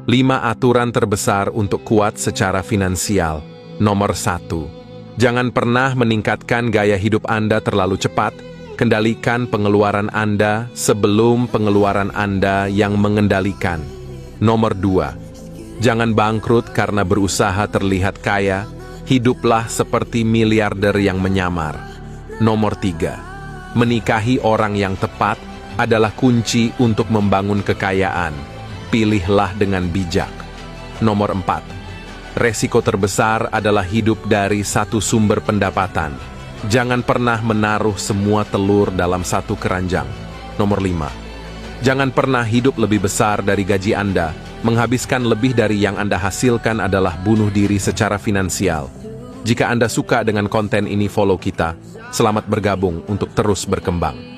5 aturan terbesar untuk kuat secara finansial. Nomor 1. Jangan pernah meningkatkan gaya hidup Anda terlalu cepat. Kendalikan pengeluaran Anda sebelum pengeluaran Anda yang mengendalikan. Nomor 2. Jangan bangkrut karena berusaha terlihat kaya. Hiduplah seperti miliarder yang menyamar. Nomor 3. Menikahi orang yang tepat adalah kunci untuk membangun kekayaan. Pilihlah dengan bijak. Nomor 4. Resiko terbesar adalah hidup dari satu sumber pendapatan. Jangan pernah menaruh semua telur dalam satu keranjang. Nomor 5. Jangan pernah hidup lebih besar dari gaji Anda. Menghabiskan lebih dari yang Anda hasilkan adalah bunuh diri secara finansial. Jika Anda suka dengan konten ini, follow kita. Selamat bergabung untuk terus berkembang.